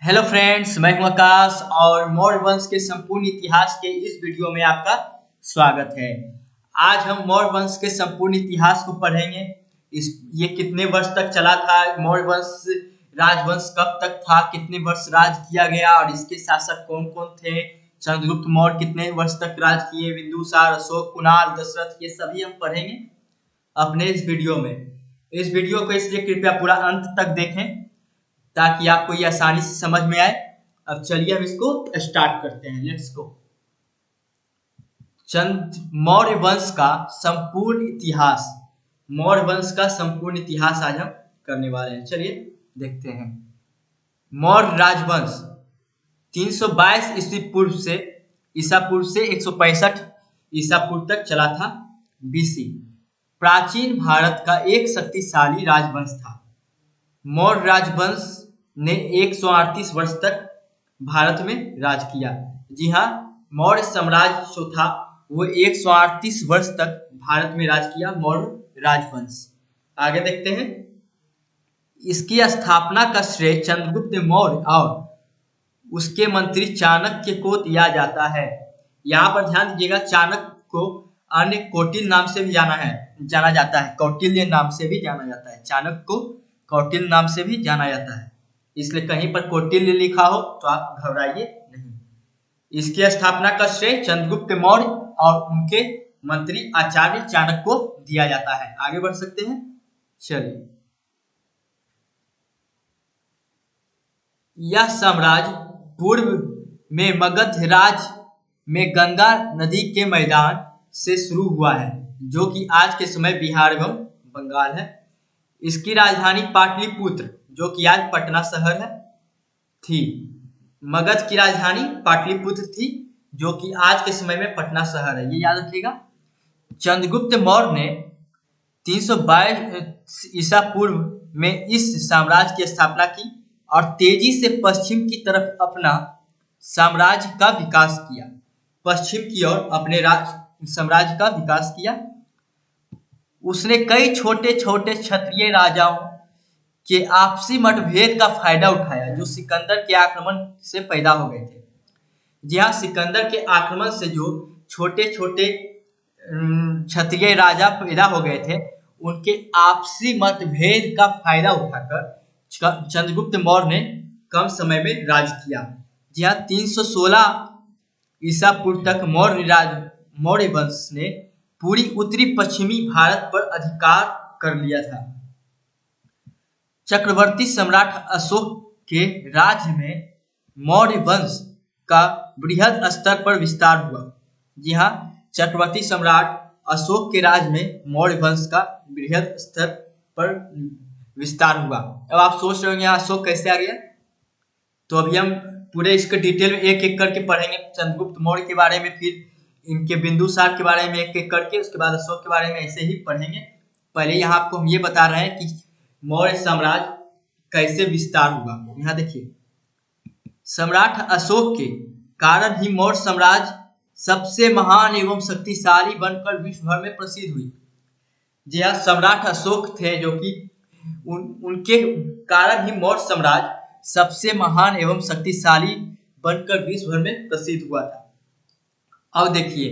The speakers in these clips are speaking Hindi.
हेलो फ्रेंड्स, मैं हूं आकाश और मौर्य वंश के संपूर्ण इतिहास के इस वीडियो में आपका स्वागत है। आज हम मौर्य वंश के संपूर्ण इतिहास को पढ़ेंगे। ये कितने वर्ष तक चला था, मौर्य वंश राजवंश कब तक था, कितने वर्ष राज किया गया और इसके शासक कौन कौन थे, चंद्रगुप्त मौर्य कितने वर्ष तक राज किए, बिंदुसार, अशोक, कुणाल, दशरथ, ये सभी हम पढ़ेंगे अपने इस वीडियो में। इस वीडियो को इसलिए कृपया पूरा अंत तक देखें ताकि आपको ये आसानी से समझ में आए। अब चलिए हम इसको स्टार्ट करते हैं। Let's go. मौर्य वंश का संपूर्ण इतिहास। मौर्य वंश का संपूर्ण इतिहास आज हम करने वाले हैं। चलिए देखते हैं। मौर्य राजवंश 322 ईसा पूर्व से 165 ईसा पूर्व तक चला था, बीसी। प्राचीन भारत का एक शक्तिशाली राजवंश था। मौर्य राजवंश ने 138 वर्ष तक भारत में राज किया। जी हाँ, मौर्य साम्राज्य जो था वो 138 वर्ष तक भारत में राज किया, मौर्य राजवंश। आगे देखते हैं। इसकी स्थापना का श्रेय चंद्रगुप्त मौर्य और उसके मंत्री चाणक्य को दिया जाता है। यहाँ पर ध्यान दीजिएगा, चाणक्य को अन्य कौटिल्य नाम से भी जाना जाता है। कौटिल्य नाम से भी जाना जाता है। चाणक्य को कौटिल्य नाम से भी जाना जाता है, इसलिए कहीं पर कौटिल्य लिखा हो तो आप घबराइए नहीं। इसकी स्थापना का श्रेय चंद्रगुप्त मौर्य और उनके मंत्री आचार्य चाणक्य को दिया जाता है। आगे बढ़ सकते हैं। चलिए, यह साम्राज्य पूर्व में मगध राज में गंगा नदी के मैदान से शुरू हुआ है, जो कि आज के समय बिहार एवं बंगाल है। इसकी राजधानी पाटलिपुत्र, जो कि आज पटना शहर है, थी। मगध की राजधानी पाटलिपुत्र थी, जो कि आज के समय में पटना शहर है, ये याद रखिएगा। चंद्रगुप्त मौर्य ने 322 ईसा पूर्व में इस साम्राज्य की स्थापना की और तेजी से पश्चिम की तरफ अपना साम्राज्य का विकास किया। पश्चिम की ओर अपने साम्राज्य का विकास किया। उसने कई छोटे छोटे क्षत्रिय राजाओं के आपसी मतभेद का फायदा उठाया, जो सिकंदर के आक्रमण से पैदा हो गए थे। जी हाँ, सिकंदर के आक्रमण से जो छोटे छोटे क्षत्रिय राजा पैदा हो गए थे, उनके आपसी मतभेद का फायदा उठाकर चंद्रगुप्त मौर्य ने कम समय में राज किया। जी हाँ, 316 ईसा पूर्व तक मौर्य वंश ने पूरी उत्तरी पश्चिमी भारत पर अधिकार कर लिया था। चक्रवर्ती सम्राट अशोक के राज्य में मौर्य वंश का बृहद स्तर पर विस्तार हुआ। जी हाँ, चक्रवर्ती सम्राट अशोक के राज्य में मौर्य वंश का बृहद स्तर पर विस्तार हुआ। अब आप सोच रहे होंगे अशोक कैसे आ गया, तो अभी हम पूरे इसके डिटेल में एक एक करके पढ़ेंगे। चंद्रगुप्त मौर्य के बारे में, फिर इनके बिंदुसार के बारे में एक एक करके, उसके बाद अशोक के बारे में ऐसे ही पढ़ेंगे। पहले यहाँ आपको हम ये बता रहे हैं कि मौर्य साम्राज्य कैसे विस्तार हुआ। यहाँ देखिए, सम्राट अशोक के कारण ही मौर्य साम्राज्य सबसे महान एवं शक्तिशाली बनकर विश्व भर में प्रसिद्ध हुई। जी हाँ, सम्राट अशोक थे, जो कि उनके कारण ही मौर्य साम्राज्य सबसे महान एवं शक्तिशाली बनकर विश्व भर में प्रसिद्ध हुआ था। अब देखिए,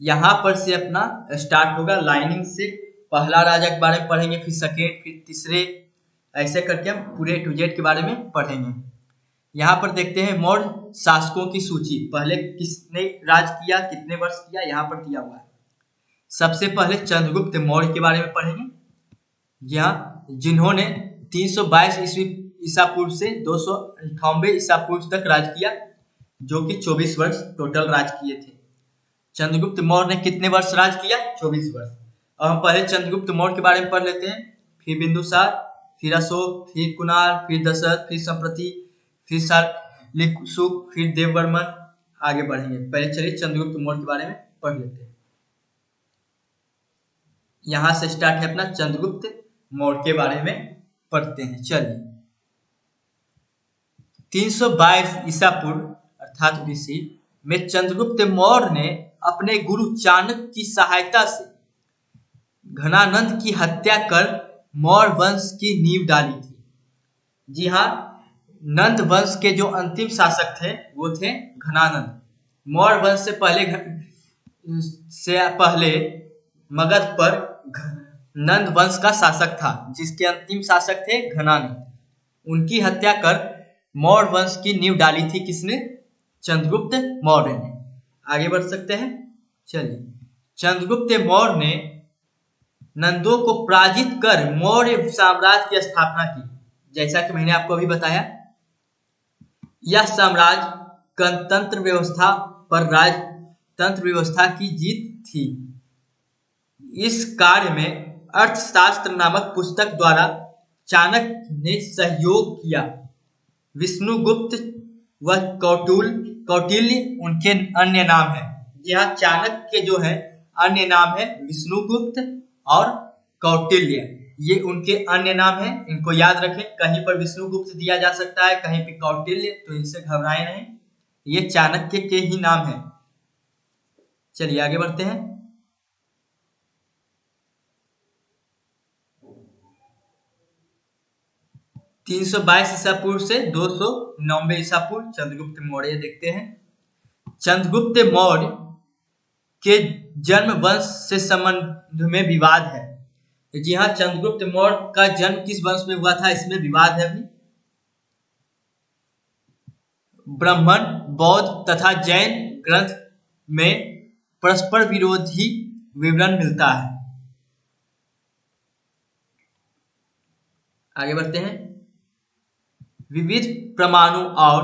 यहाँ पर से अपना स्टार्ट होगा लाइनिंग से। पहला राजा के बारे में पढ़ेंगे, फिर सेकेंड, फिर तीसरे, ऐसे करके हम पूरे टू जेड के बारे में पढ़ेंगे। यहाँ पर देखते हैं मौर्य शासकों की सूची। पहले किसने राज किया, कितने वर्ष किया, यहाँ पर दिया हुआ है। सबसे पहले चंद्रगुप्त मौर्य के बारे में पढ़ेंगे, यहाँ जिन्होंने 322 ईसा पूर्व से 298 ईसा पूर्व तक राज किया, जो कि 24 वर्ष टोटल राज किए थे। चंद्रगुप्त मौर्य ने कितने वर्ष राज किया? 24 वर्ष। अब हम पहले चंद्रगुप्त मौर्य के बारे में पढ़ लेते हैं, फिर बिंदुसार, फिर अशोक, फिर कुणाल, फिर दशरथ, फिर संप्रति, फिर शालिक, फिर देववर्मन। आगे बढ़ेंगे। पहले चलिए चंद्रगुप्त मौर्य के बारे में पढ़ लेते हैं। यहां से स्टार्ट है अपना चंद्रगुप्त मौर्य के बारे में पढ़ते हैं। चलिए, 322 ईसा पूर्व अर्थात बीसी में चंद्रगुप्त मौर्य ने अपने गुरु चाणक्य की सहायता से घनानंद की हत्या कर मौर्य वंश की नींव डाली थी। जी हाँ, नंद वंश के जो अंतिम शासक थे वो थे घनानंद। मौर्य वंश से पहले मगध पर नंद वंश का शासक था, जिसके अंतिम शासक थे घनानंद। उनकी हत्या कर मौर्य वंश की नींव डाली थी किसने? चंद्रगुप्त मौर्य ने। आगे बढ़ सकते हैं। चलिए, चंद्रगुप्त मौर्य ने नंदों को पराजित कर मौर्य साम्राज्य की स्थापना की। जैसा कि मैंने आपको अभी बताया, यह साम्राज्य गणतंत्र व्यवस्था पर राजतंत्र व्यवस्था की जीत थी। इस कार्य में अर्थशास्त्र नामक पुस्तक द्वारा चाणक्य ने सहयोग किया। विष्णुगुप्त व कौटिल्य उनके अन्य नाम है। यहाँ चाणक्य के जो है अन्य नाम है विष्णुगुप्त और कौटिल्य, ये उनके अन्य नाम हैं। इनको याद रखें, कहीं पर विष्णुगुप्त दिया जा सकता है, कहीं पे कौटिल्य, तो इनसे घबराएं नहीं, ये चाणक्य के ही नाम है। चलिए आगे बढ़ते हैं। तीन सौ 22 ईसा पूर्व से 299 ईसा पूर्व चंद्रगुप्त मौर्य देखते हैं। चंद्रगुप्त मौर्य के जन्म वंश से संबंध में विवाद है। जी हाँ, चंद्रगुप्त मौर्य का जन्म किस वंश में हुआ था, इसमें विवाद है। अभी ब्राह्मण, बौद्ध तथा जैन ग्रंथ में परस्पर विरोधी विवरण मिलता है। आगे बढ़ते हैं। विविध प्रमाणों और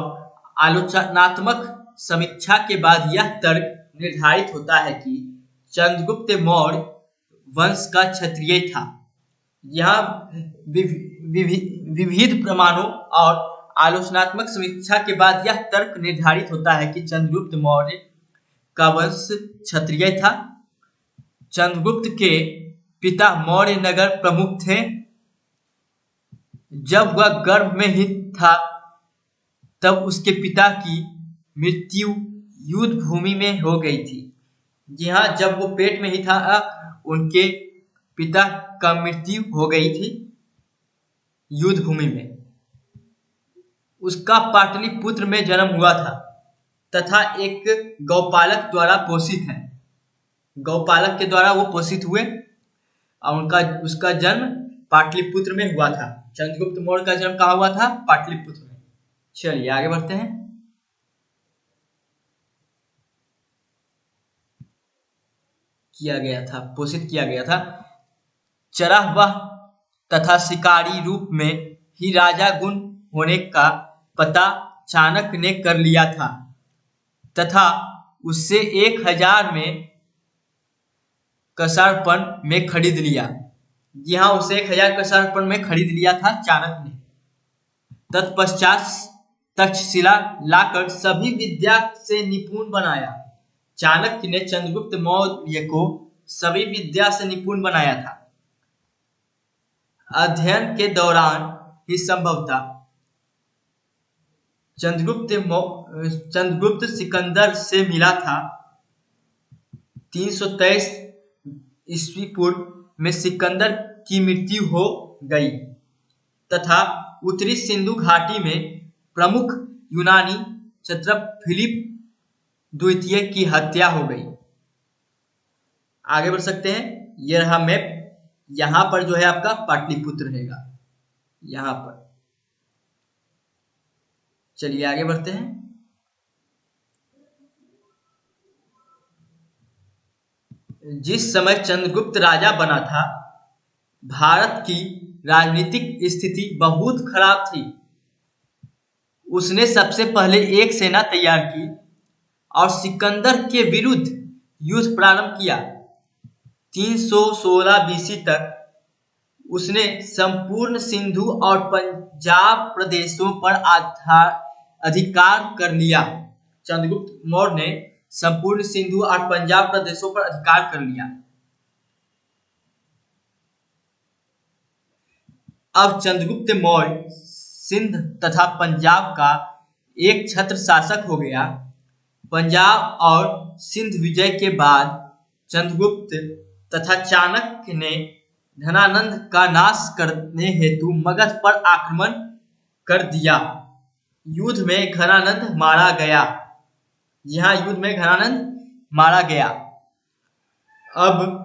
आलोचनात्मक समीक्षा के बाद यह तर्क निर्धारित होता है कि चंद्रगुप्त मौर्य वंश का क्षत्रिय था। यहाँ विविध प्रमाणों और आलोचनात्मक समीक्षा के बाद यह तर्क निर्धारित होता है कि चंद्रगुप्त मौर्य का वंश क्षत्रिय था। चंद्रगुप्त के पिता मौर्य नगर प्रमुख थे। जब वह गर्भ में ही था तब उसके पिता की मृत्यु युद्ध भूमि में हो गई थी। जी हाँ, जब वो पेट में ही था उनके पिता का मृत्यु हो गई थी युद्ध भूमि में। उसका पाटलिपुत्र में जन्म हुआ था तथा एक गौपालक द्वारा पोषित है। गौपालक के द्वारा वो पोषित हुए और उसका जन्म पाटलिपुत्र में हुआ था। चंद्रगुप्त मौर्य का जन्म कहाँ हुआ था? पाटलिपुत्र में। चलिए आगे बढ़ते हैं। पोषित किया गया था। चराहवाह तथा शिकारी रूप में ही राजा गुण होने का पता चाणक्य ने कर लिया था तथा उससे 1000 में कसारपन में खरीद लिया। जी हाँ, उसे 1000 कसारपन में खरीद लिया था चाणक्य ने। तत्पश्चात तक्षशिला लाकर सभी विद्या से निपुण बनाया। चाणक्य ने चंद्रगुप्त मौर्य को सभी विद्या से निपुण बनाया था। अध्ययन के दौरान ही संभवतः चंद्रगुप्त सिकंदर से मिला था। 323 ईस्वी पूर्व में सिकंदर की मृत्यु हो गई तथा उत्तरी सिंधु घाटी में प्रमुख यूनानी क्षत्रप फिलिप द्वितीय की हत्या हो गई। आगे बढ़ सकते हैं। यह रहा मैप। यहां पर जो है आपका पाटलिपुत्र रहेगा, यहां पर। चलिए आगे बढ़ते हैं। जिस समय चंद्रगुप्त राजा बना था, भारत की राजनीतिक स्थिति बहुत खराब थी। उसने सबसे पहले एक सेना तैयार की और सिकंदर के विरुद्ध युद्ध प्रारंभ किया। 316 बीसी तक उसने संपूर्ण सिंधु और पंजाब प्रदेशों पर अधिकार कर लिया। चंद्रगुप्त मौर्य ने संपूर्ण सिंधु और पंजाब प्रदेशों पर अधिकार कर लिया। अब चंद्रगुप्त मौर्य सिंध तथा पंजाब का एक छत्र शासक हो गया। पंजाब और सिंध विजय के बाद चंद्रगुप्त तथा चाणक्य ने धनानंद का नाश करने हेतु मगध पर आक्रमण कर दिया। युद्ध में घनानंद मारा गया। यहाँ युद्ध में घनानंद मारा गया। अब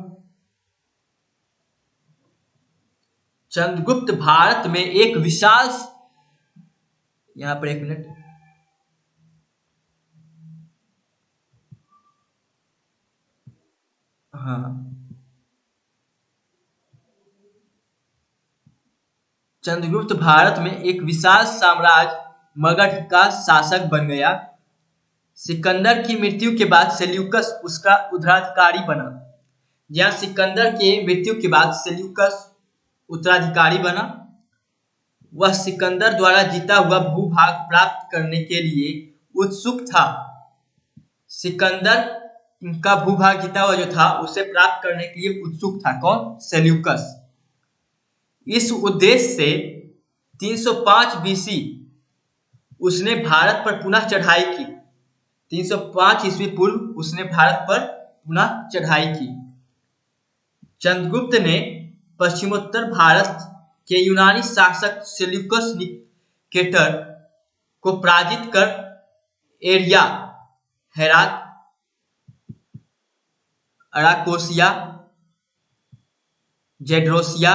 चंद्रगुप्त भारत में एक विशाल, यहाँ पर 1 मिनट, हाँ, चंद्रगुप्त भारत में एक विशाल साम्राज्य मगध का शासक बन गया। सिकंदर की मृत्यु के बाद सेल्यूकस उसका उत्तराधिकारी बना। जहाँ सिकंदर के मृत्यु के बाद सेल्यूकस उत्तराधिकारी बना। वह सिकंदर द्वारा जीता हुआ भूभाग प्राप्त करने के लिए उत्सुक था। सिकंदर का भूभाग जीता हुआ जो था उसे प्राप्त करने के लिए उत्सुक था। कौन? सेल्यूकस। इस उद्देश्य से 305 बीसी उसने भारत पर पुनः चढ़ाई की। 305 ईस्वी पूर्व उसने भारत पर पुनः चढ़ाई की। चंद्रगुप्त ने पश्चिमोत्तर भारत के यूनानी शासक सेल्यूकस निकेटर को पराजित कर एरिया, हेरात, अराकोसिया, जेड्रोसिया,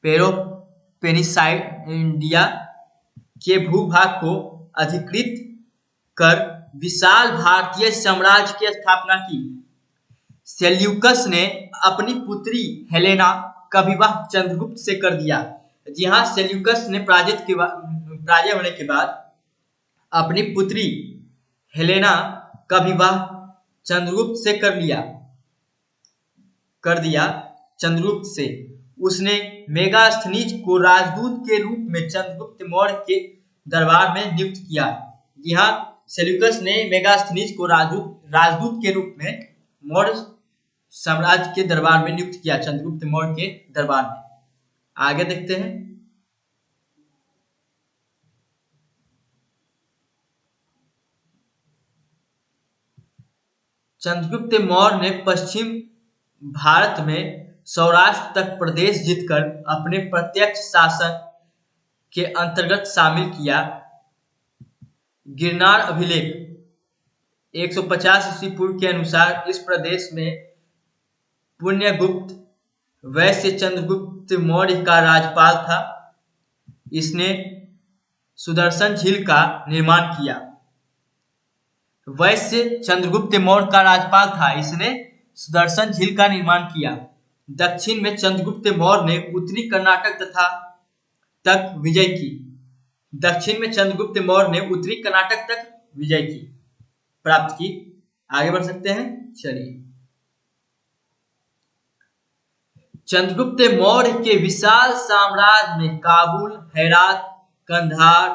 पेरोपेनिसाइडिया के भूभाग को अधिकृत कर विशाल भारतीय साम्राज्य की स्थापना की। सेल्यूकस ने अपनी पुत्री हेलेना का विवाह चंद्रगुप्त से कर दिया। जी हाँ, सेल्यूकस ने पराजय होने के बाद अपनी पुत्री हेलेना का विवाह चंद्रगुप्त से कर दिया चंद्रगुप्त से। उसने मेगास्थनीज को राजदूत के रूप में चंद्रगुप्त मौर्य के दरबार में नियुक्त किया। जी हाँ, सेल्यूकस ने मेगास्थनीज को राजदूत के रूप में मौर्य साम्राज्य के दरबार में नियुक्त किया, चंद्रगुप्त मौर्य के दरबार में। आगे देखते हैं। चंद्रगुप्त मौर्य ने पश्चिम भारत में सौराष्ट्र तक प्रदेश जीतकर अपने प्रत्यक्ष शासन के अंतर्गत शामिल किया। गिरनार अभिलेख 150 ईस्वी पूर्व के अनुसार इस प्रदेश में पुण्यगुप्त वैश्य चंद्रगुप्त मौर्य का राज्यपाल था। इसने सुदर्शन झील का निर्माण किया। वैश्य चंद्रगुप्त मौर्य का राज्यपाल था, इसने सुदर्शन झील का निर्माण किया। दक्षिण में चंद्रगुप्त मौर्य ने उत्तरी कर्नाटक तक विजय की। दक्षिण में चंद्रगुप्त मौर्य ने उत्तरी कर्नाटक तक विजय की प्राप्त की। आगे बढ़ सकते हैं, चलिए। चंद्रगुप्त मौर्य के विशाल साम्राज्य में काबुल, हेरात, कंधार,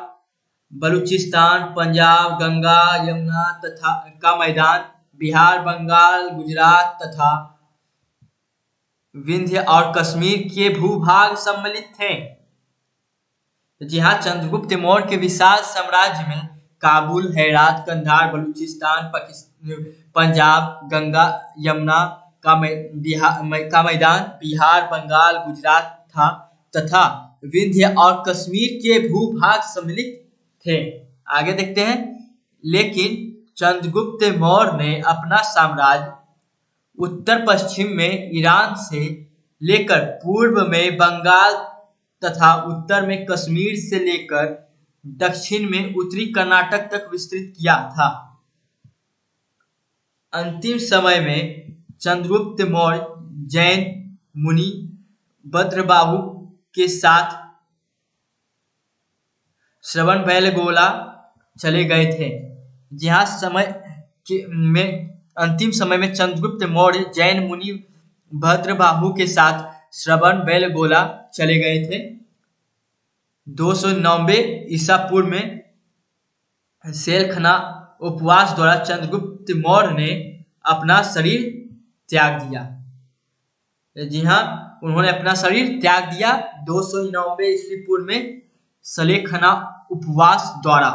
बलूचिस्तान, पंजाब, गंगा यमुना तथा का मैदान, बिहार, बंगाल, गुजरात तथा विंध्य और कश्मीर के भूभाग सम्मिलित थे। जी हाँ, चंद्रगुप्त मौर्य के विशाल साम्राज्य में काबुल, हेरात, कंधार, बलूचिस्तान, पंजाब, गंगा यमुना का मैदान, बिहार, बंगाल, गुजरात था तथा विंध्य और कश्मीर के भूभाग सम्मिलित थे। आगे देखते हैं। लेकिन चंद्रगुप्त मौर्य ने अपना साम्राज्य उत्तर पश्चिम में ईरान से लेकर पूर्व में बंगाल तथा उत्तर में कश्मीर से लेकर दक्षिण में उत्तरी कर्नाटक तक विस्तृत किया था। अंतिम समय में चंद्रगुप्त मौर्य जैन मुनि भद्रबाहु के साथ श्रवणबेलगोला चले गए थे। जहाँ अंतिम समय में चंद्रगुप्त मौर्य जैन मुनि भद्रबाहु के साथ श्रवणबेलगोला चले गए थे। 299 ईसा पूर्व में शेलखना उपवास द्वारा चंद्रगुप्त मौर्य ने अपना शरीर त्याग दिया। जी हाँ, उन्होंने अपना शरीर त्याग दिया 299 ईस्वी पूर्व में सलेखना उपवास द्वारा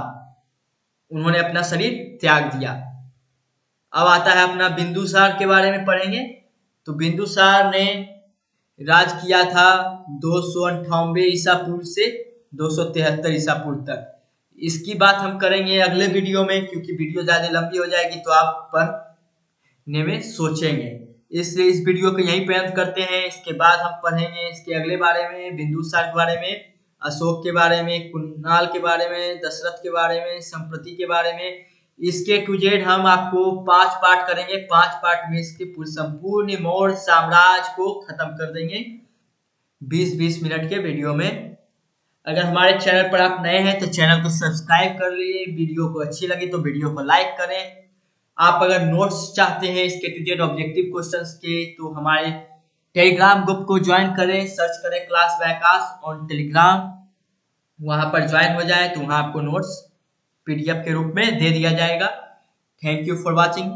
उन्होंने अपना शरीर त्याग दिया। अब आता है अपना बिंदुसार के बारे में पढ़ेंगे। तो बिंदुसार ने राज किया था 298 ईसा पूर्व से 273 ईसा पूर्व तक। इसकी बात हम करेंगे अगले वीडियो में, क्योंकि वीडियो ज़्यादा लंबी हो जाएगी तो आप पढ़ने में सोचेंगे, इसलिए इस वीडियो को यहीं पे अंत करते हैं। इसके बाद हम पढ़ेंगे इसके अगले बारे में, बिंदुसार के बारे में, अशोक के बारे में, कुणाल के बारे में, दशरथ के बारे में, संप्रति के बारे में। इसके टू जेड हम आपको 5 पार्ट करेंगे। 5 पार्ट में इसके संपूर्ण मौर्य साम्राज्य को खत्म कर देंगे 20-20 मिनट के वीडियो में। अगर हमारे चैनल पर आप नए हैं तो चैनल को सब्सक्राइब कर लीजिए। वीडियो को अच्छी लगी तो वीडियो को लाइक करें। आप अगर नोट्स चाहते हैं इसके टू जेड ऑब्जेक्टिव क्वेश्चंस के तो हमारे टेलीग्राम ग्रुप को ज्वाइन करें, सर्च करें क्लास वैकाश ऑन टेलीग्राम, वहां पर ज्वाइन हो जाए तो वहां आपको नोट्स PDF के रूप में दे दिया जाएगा। Thank you for watching.